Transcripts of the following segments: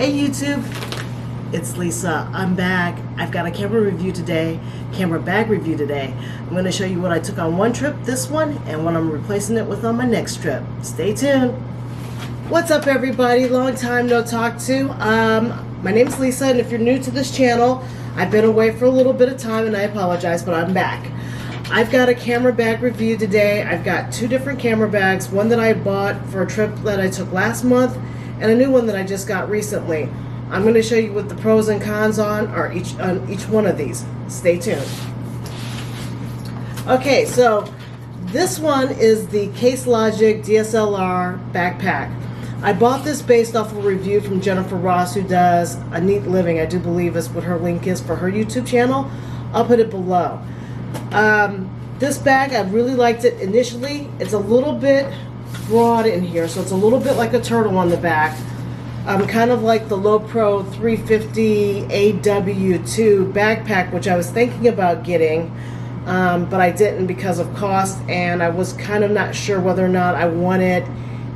Hey YouTube, it's Lisa. I'm back. I've got a camera review today, camera bag review today. I'm going to show you what I took on one trip, this one, and what I'm replacing it with on my next trip. Stay tuned. What's up everybody? Long time no talk to. My name's Lisa, and if you're new to this channel, I've been away for a little bit of time and I apologize, but I'm back. I've got a camera bag review today. I've got two different camera bags, one that I bought for a trip that I took last month, and a new one that I just got recently. I'm going to show you what the pros and cons on each one of these. Stay tuned. Okay, so this one is the CaseLogic DSLR backpack. I bought this based off of a review from Jennifer Ross, who does A Neat Living, I do believe is what her link is for her YouTube channel. I'll put it below. This bag, I really liked it initially. It's a little bit broad in here, so it's a little bit like a turtle on the back. Kind of like the Lowepro 350 AW2 backpack, which I was thinking about getting, but I didn't because of cost, and I was kind of not sure whether or not I wanted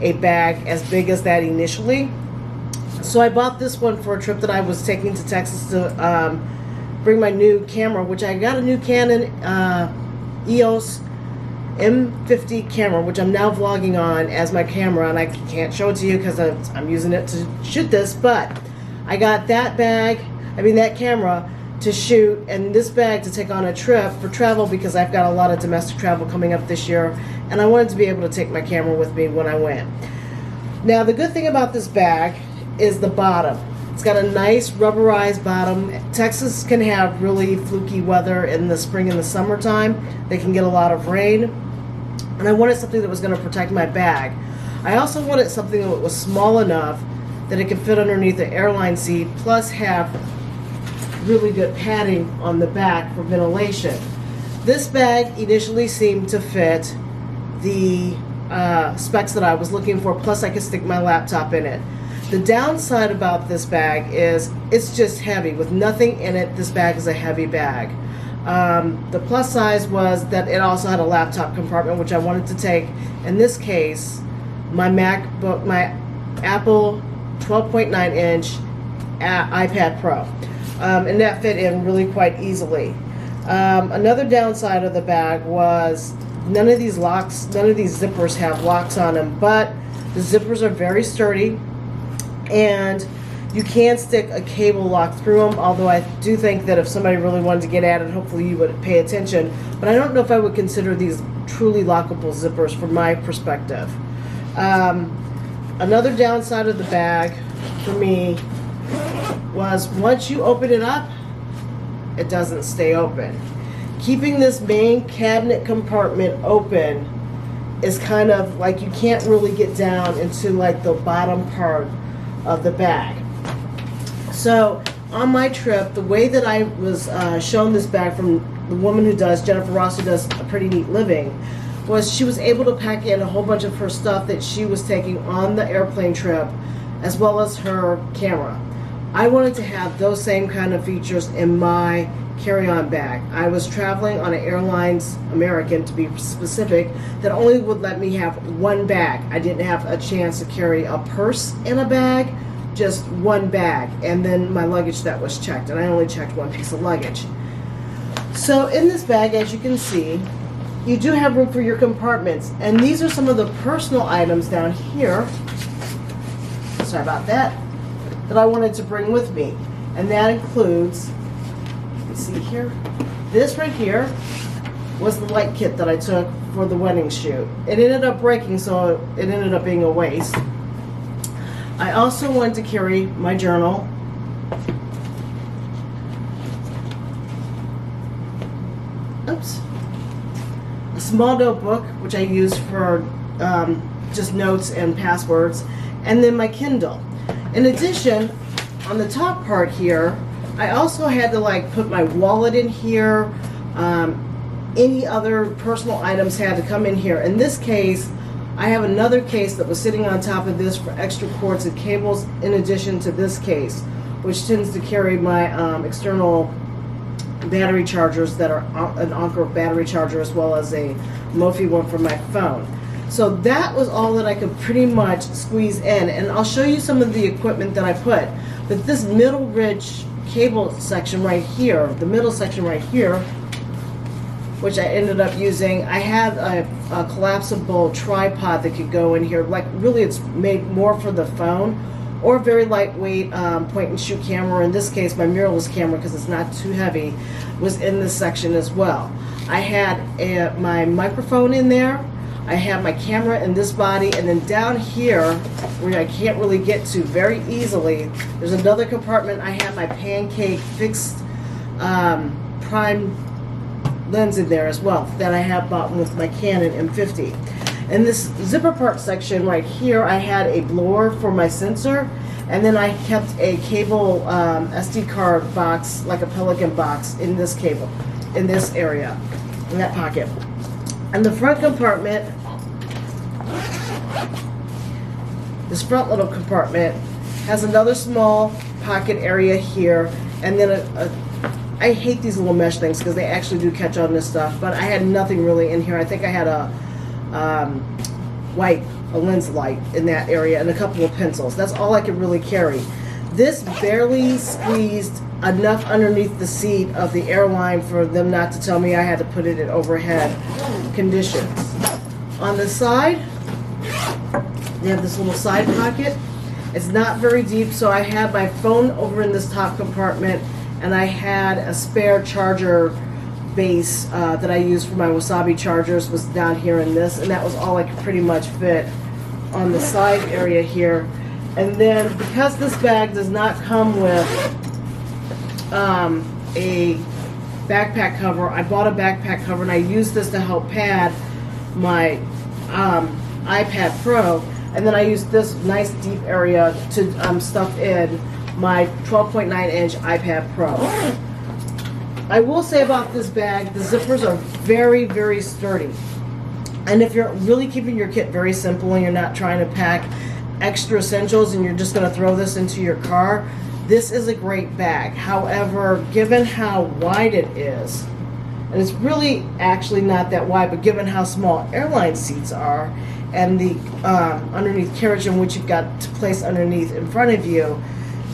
a bag as big as that initially. So I bought this one for a trip that I was taking to Texas to bring my new camera, which I got a new Canon EOS M50 camera, which I'm now vlogging on as my camera, and I can't show it to you because I'm using it to shoot this, but I got that camera to shoot, and this bag to take on a trip for travel, because I've got a lot of domestic travel coming up this year, and I wanted to be able to take my camera with me when I went. Now, the good thing about this bag is the bottom. It's got a nice rubberized bottom. Texas can have really fluky weather in the spring and the summertime. They can get a lot of rain. And I wanted something that was going to protect my bag. I also wanted something that was small enough that it could fit underneath the airline seat, plus have really good padding on the back for ventilation. This bag initially seemed to fit the specs that I was looking for, plus I could stick my laptop in it. The downside about this bag is it's just heavy. With nothing in it, this bag is a heavy bag. The plus size was that it also had a laptop compartment, which I wanted to take, in this case, my MacBook, my Apple 12.9 inch iPad Pro. And that fit in really quite easily. Another downside of the bag was none of these zippers have locks on them, but the zippers are very sturdy, and you can stick a cable lock through them, although I do think that if somebody really wanted to get at it, hopefully you would pay attention. But I don't know if I would consider these truly lockable zippers from my perspective. Another downside of the bag for me was once you open it up, it doesn't stay open. Keeping this main cabinet compartment open is kind of like you can't really get down into like the bottom part of the bag. So on my trip, the way that I was shown this bag from the woman who does, Jennifer Ross, who does A Pretty Neat Living, was she was able to pack in a whole bunch of her stuff that she was taking on the airplane trip, as well as her camera. I wanted to have those same kind of features in my carry-on bag. I was traveling on an Airlines American, to be specific, that only would let me have one bag. I didn't have a chance to carry a purse in a bag, just one bag, and then my luggage that was checked, and I only checked one piece of luggage. So in this bag, as you can see, you do have room for your compartments, and these are some of the personal items down here, sorry about that I wanted to bring with me, and that includes, see here, this right here was the light kit that I took for the wedding shoot. It ended up breaking, so it ended up being a waste. I also wanted to carry my journal, a small notebook, which I use for just notes and passwords, and then my Kindle. In addition, on the top part here, I also had to like put my wallet in here. Any other personal items had to come in here. In this case, I have another case that was sitting on top of this for extra cords and cables, in addition to this case, which tends to carry my external battery chargers that are an Anker battery charger, as well as a Mophie one for my phone. So that was all that I could pretty much squeeze in, and I'll show you some of the equipment that I put. But this middle ridge cable section right here, the middle section right here, which I ended up using, I had a collapsible tripod that could go in here. Like, really, it's made more for the phone, or a very lightweight point and shoot camera. In this case, my mirrorless camera, because it's not too heavy, was in this section as well. I had my microphone in there. I have my camera in this body, and then down here, where I can't really get to very easily, there's another compartment. I have my pancake fixed prime lens in there as well that I have bought with my Canon M50. In this zipper part section right here, I had a blower for my sensor, and then I kept a cable SD card box, like a Pelican box, in this cable, in this area, in that pocket. And the front compartment, this front little compartment, has another small pocket area here, and then I hate these little mesh things because they actually do catch on this stuff, but I had nothing really in here. I think I had a lens light in that area and a couple of pencils. That's all I could really carry. This barely squeezed enough underneath the seat of the airline for them not to tell me I had to put it in overhead conditions. On the side, they have this little side pocket. It's not very deep, so I had my phone over in this top compartment, and I had a spare charger base that I used for my Wasabi chargers was down here in this, and that was all I could pretty much fit on the side area here. And then, because this bag does not come with a backpack cover, I bought a backpack cover, and I used this to help pad my iPad Pro, and then I used this nice deep area to stuff in my 12.9 inch iPad Pro. I will say about this bag, the zippers are very, very sturdy. And if you're really keeping your kit very simple and you're not trying to pack extra essentials and you're just going to throw this into your car, this is a great bag. However, given how wide it is, and it's really actually not that wide, but given how small airline seats are and the underneath carriage in which you've got to place underneath in front of you,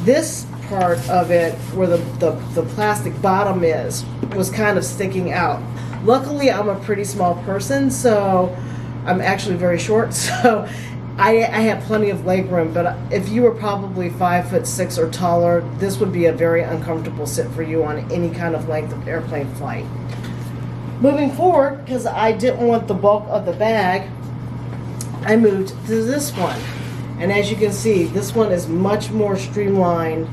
this part of it where the plastic bottom is was kind of sticking out. Luckily, I'm a pretty small person, so I'm actually very short, so I have plenty of leg room. But if you were probably 5'6" or taller, this would be a very uncomfortable sit for you on any kind of length of airplane flight. Moving forward, because I didn't want the bulk of the bag, I moved to this one. And as you can see, this one is much more streamlined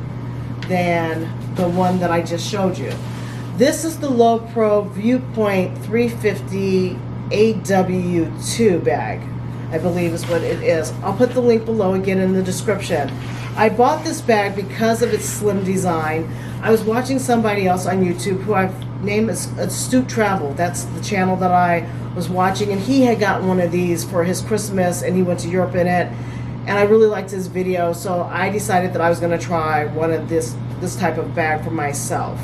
than the one that I just showed you. This is the Lowepro ViewPoint 350 AW2 bag, I believe is what it is. I'll put the link below again in the description. I bought this bag because of its slim design. I was watching somebody else on YouTube who I've named as Astute Travel. That's the channel that I was watching, and he had gotten one of these for his Christmas, and he went to Europe in it. And I really liked his video, so I decided that I was going to try one of this type of bag for myself.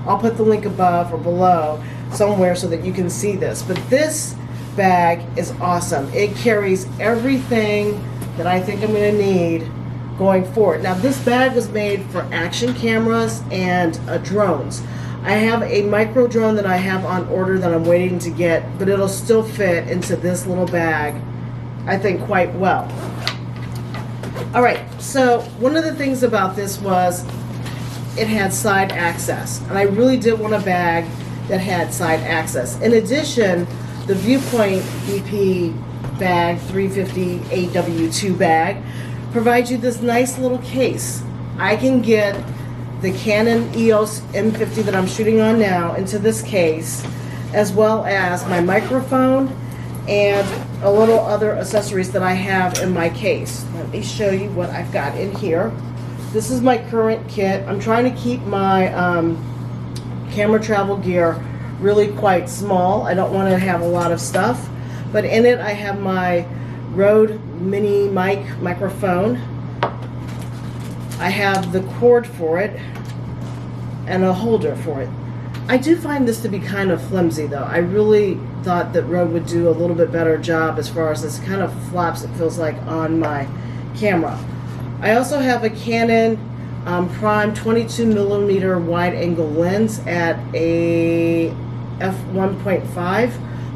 I'll put the link above or below somewhere so that you can see this. But this bag is awesome. It carries everything that I think I'm going to need going forward. Now, this bag was made for action cameras and drones. I have a micro drone that I have on order that I'm waiting to get, but it'll still fit into this little bag, I think, quite well. All right, so one of the things about this was it had side access, and I really did want a bag that had side access. In addition, the ViewPoint BP bag, 350 AW2 bag, provides you this nice little case. I can get the Canon EOS M50 that I'm shooting on now into this case, as well as my microphone and a little other accessories that I have in my case. Let me show you what I've got in here. This is my current kit. I'm trying to keep my camera travel gear really quite small. I don't want to have a lot of stuff, but in it I have my Rode mini microphone. I have the cord for it and a holder for it. I do find this to be kind of flimsy though. I really thought that Rode would do a little bit better job as far as this kind of flops, it feels like, on my camera. I also have a Canon prime 22mm wide angle lens at a f1.5.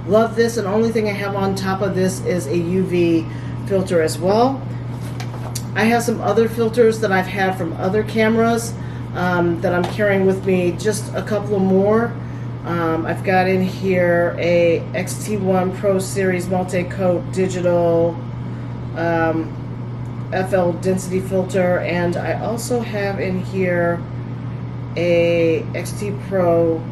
Love this, and the only thing I have on top of this is a UV filter as well. I have some other filters that I've had from other cameras that I'm carrying with me, just a couple of more. I've got in here a XT1 Pro Series multi-coat digital FL density filter, and I also have in here a XT Pro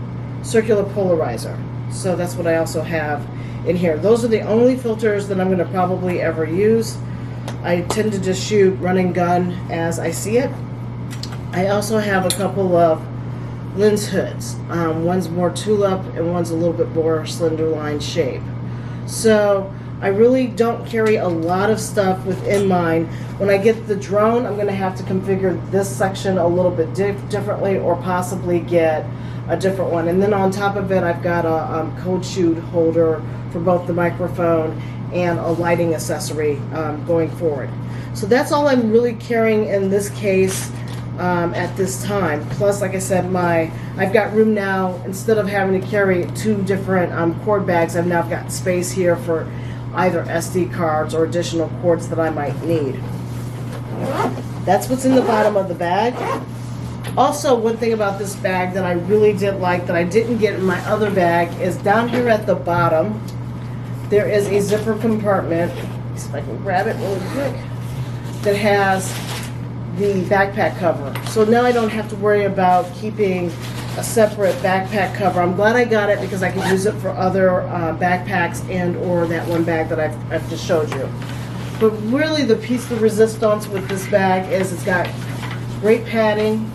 circular polarizer. So that's what I also have in here. Those are the only filters that I'm going to probably ever use. I tend to just shoot run and gun as I see it. I also have a couple of lens hoods. One's more tulip and one's a little bit more slender line shape. So I really don't carry a lot of stuff within mine. When I get the drone, I'm going to have to configure this section a little bit differently, or possibly get a different one. And then on top of it, I've got a cold shoe holder for both the microphone and a lighting accessory going forward. So that's all I'm really carrying in this case at this time. Plus, like I said, I've got room now. Instead of having to carry two different cord bags, I've now got space here for either SD cards or additional cords that I might need. That's what's in the bottom of the bag. Also, one thing about this bag that I really did like that I didn't get in my other bag is down here at the bottom there is a zipper compartment, see if I can grab it really quick, that has the backpack cover. So now I don't have to worry about keeping a separate backpack cover. I'm glad I got it because I can use it for other backpacks and or that one bag that I've just showed you. But really the piece de resistance with this bag is it's got great padding.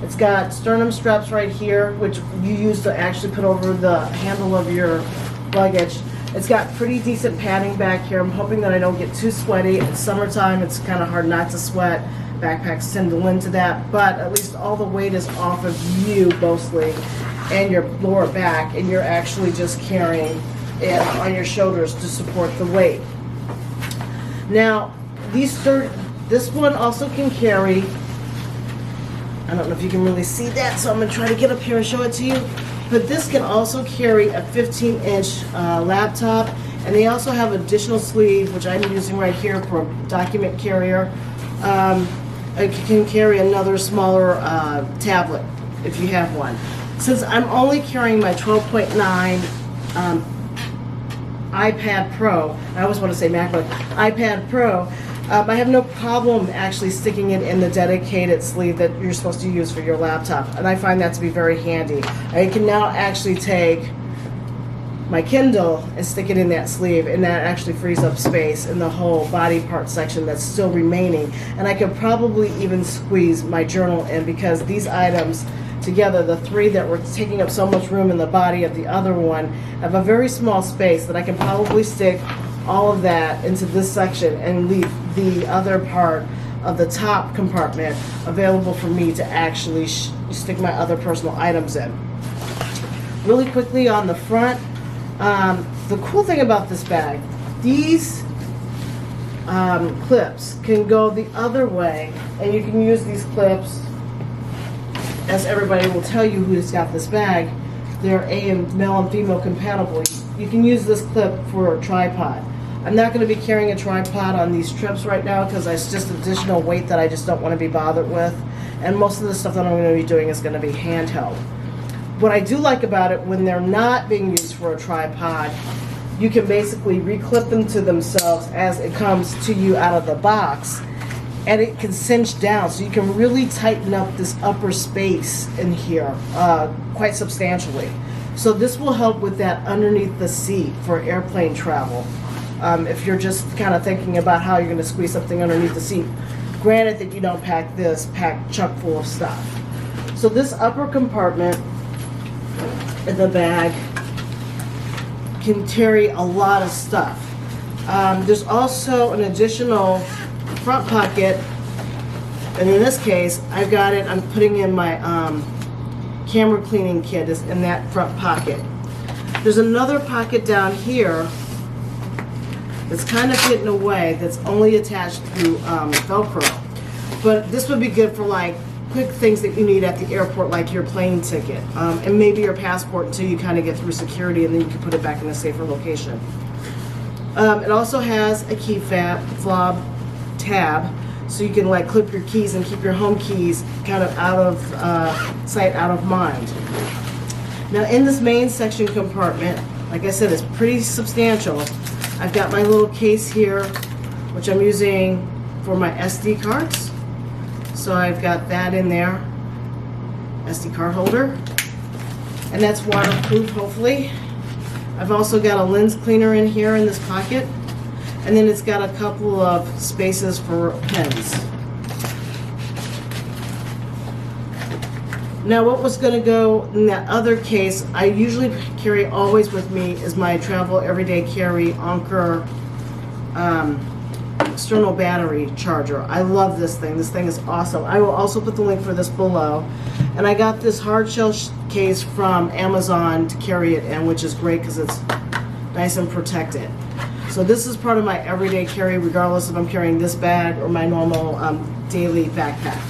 It's got sternum straps right here, which you use to actually put over the handle of your luggage. It's got pretty decent padding back here. I'm hoping that I don't get too sweaty. It's summertime, it's kind of hard not to sweat. Backpacks tend to lend to that, but at least all the weight is off of you mostly and your lower back, and you're actually just carrying it on your shoulders to support the weight. Now, this one also can carry, I don't know if you can really see that, so I'm going to try to get up here and show it to you. But this can also carry a 15-inch laptop, and they also have additional sleeve, which I'm using right here for a document carrier. It can carry another smaller tablet if you have one. Since I'm only carrying my 12.9 iPad Pro, I always want to say MacBook, iPad Pro, I have no problem actually sticking it in the dedicated sleeve that you're supposed to use for your laptop, and I find that to be very handy. I can now actually take my Kindle and stick it in that sleeve, and that actually frees up space in the whole body part section that's still remaining. And I could probably even squeeze my journal in, because these items together, the three that were taking up so much room in the body of the other one, have a very small space that I can probably stick all of that into this section and leave the other part of the top compartment available for me to actually stick my other personal items in. Really quickly on the front, the cool thing about this bag, these clips can go the other way, and you can use these clips, as everybody will tell you who's got this bag, they're male and female compatible. You can use this clip for a tripod. I'm not going to be carrying a tripod on these trips right now because it's just additional weight that I just don't want to be bothered with. And most of the stuff that I'm going to be doing is going to be handheld. What I do like about it, when they're not being used for a tripod, you can basically reclip them to themselves as it comes to you out of the box, and it can cinch down, so you can really tighten up this upper space in here quite substantially. So this will help with that underneath the seat for airplane travel. If you're just kind of thinking about how you're going to squeeze something underneath the seat. Granted that you don't pack chuck full of stuff. So this upper compartment in the bag can carry a lot of stuff. There's also an additional front pocket, and in this case, I've got it, I'm putting in my camera cleaning kit is in that front pocket. There's another pocket down here that's kind of hidden away that's only attached through Velcro. But this would be good for like quick things that you need at the airport, like your plane ticket, and maybe your passport until you kind of get through security, and then you can put it back in a safer location. It also has a key fob tab, so you can like clip your keys and keep your home keys kind of out of sight, out of mind. Now in this main section compartment, like I said, it's pretty substantial. I've got my little case here, which I'm using for my SD cards. So I've got that in there, SD card holder, and that's waterproof, hopefully. I've also got a lens cleaner in here in this pocket, and then it's got a couple of spaces for pens. Now what was going to go in that other case, I usually carry always with me, is my travel everyday carry Anker external battery charger. I love this thing. This thing is awesome. I will also put the link for this below. And I got this hard shell case from Amazon to carry it in, which is great because it's nice and protected. So this is part of my everyday carry, regardless if I'm carrying this bag or my normal daily backpack.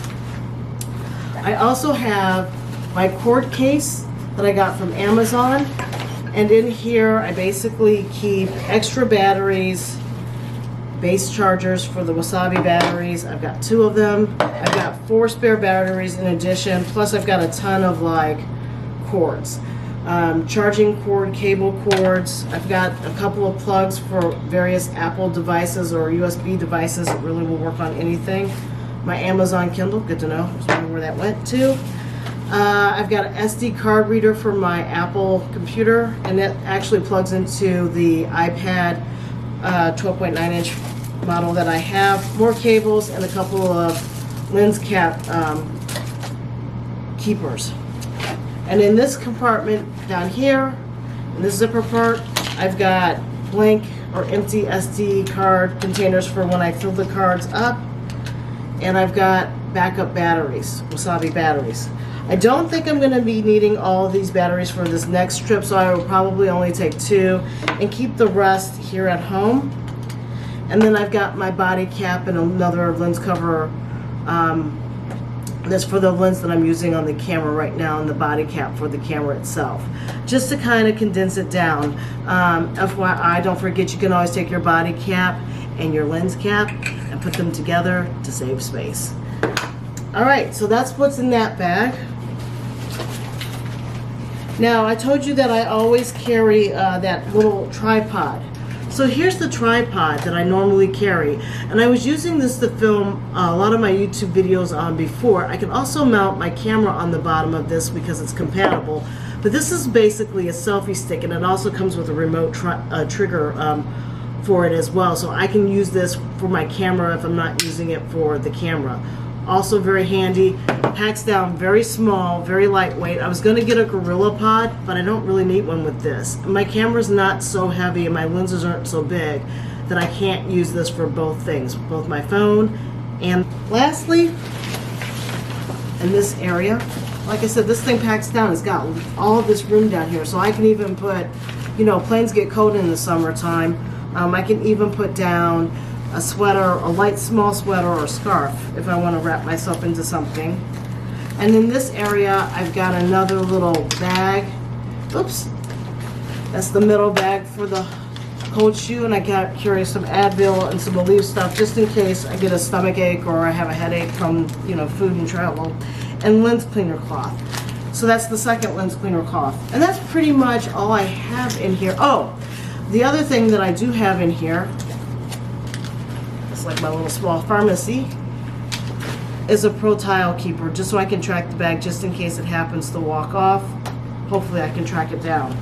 I also have my cord case that I got from Amazon, and in here I basically keep extra batteries, base chargers for the Wasabi batteries. I've got 2 of them. I've got 4 spare batteries in addition, plus I've got a ton of like cords, charging cord, cable cords. I've got a couple of plugs for various Apple devices or USB devices that really will work on anything. My Amazon Kindle, good to know. I was wondering where that went to. I've got an SD card reader for my Apple computer, and that actually plugs into the iPad 12.9-inch model that I have. More cables and a couple of lens cap keepers. And in this compartment down here, in this zipper part, I've got blank or empty SD card containers for when I fill the cards up. And I've got backup batteries, Wasabi batteries. I don't think I'm going to be needing all of these batteries for this next trip, so I will probably only take 2 and keep the rest here at home. And then I've got my body cap and another lens cover that's for the lens that I'm using on the camera right now, and the body cap for the camera itself, just to kind of condense it down. FYI, don't forget you can always take your body cap and your lens cap and put them together to save space. Alright, so that's what's in that bag. Now, I told you that I always carry that little tripod. So here's the tripod that I normally carry, and I was using this to film a lot of my YouTube videos on before. I can also mount my camera on the bottom of this because it's compatible, but this is basically a selfie stick, and it also comes with a remote trigger for it as well, so I can use this for my camera if I'm not using it for the camera. Also very handy, packs down very small, very lightweight. I was going to get a Gorilla Pod, but I don't really need one with this. My camera's not so heavy and my lenses aren't so big that I can't use this for both things, both my phone and lastly, in this area, like I said, this thing packs down. It's got all of this room down here, so I can even put, you know, planes get cold in the summertime. I can even put down a sweater, a light small sweater or scarf if I want to wrap myself into something. And in this area I've got another little bag. Oops, that's the middle bag for the cold shoe, and I carry some Advil and some Aleve stuff just in case I get a stomach ache or I have a headache from, you know, food and travel. And lens cleaner cloth. So that's the second lens cleaner cloth, and that's pretty much all I have in here. Oh, the other thing that I do have in here, it's like my little small pharmacy, is a Pro Tile keeper, just so I can track the bag just in case it happens to walk off. Hopefully I can track it down.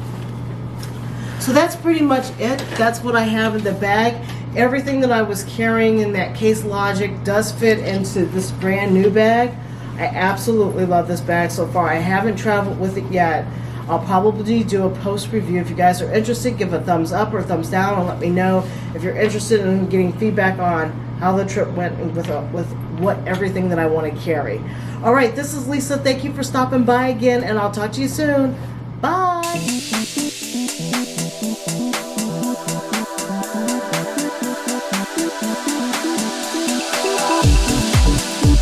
So that's pretty much it. That's what I have in the bag. Everything that I was carrying in that CaseLogic does fit into this brand new bag. I absolutely love this bag so far. I haven't traveled with it yet. I'll probably do a post review. If you guys are interested, give a thumbs up or thumbs down and let me know if you're interested in getting feedback on how the trip went with what everything that I want to carry. All right, this is Lisa. Thank you for stopping by again, and I'll talk to you soon. Bye.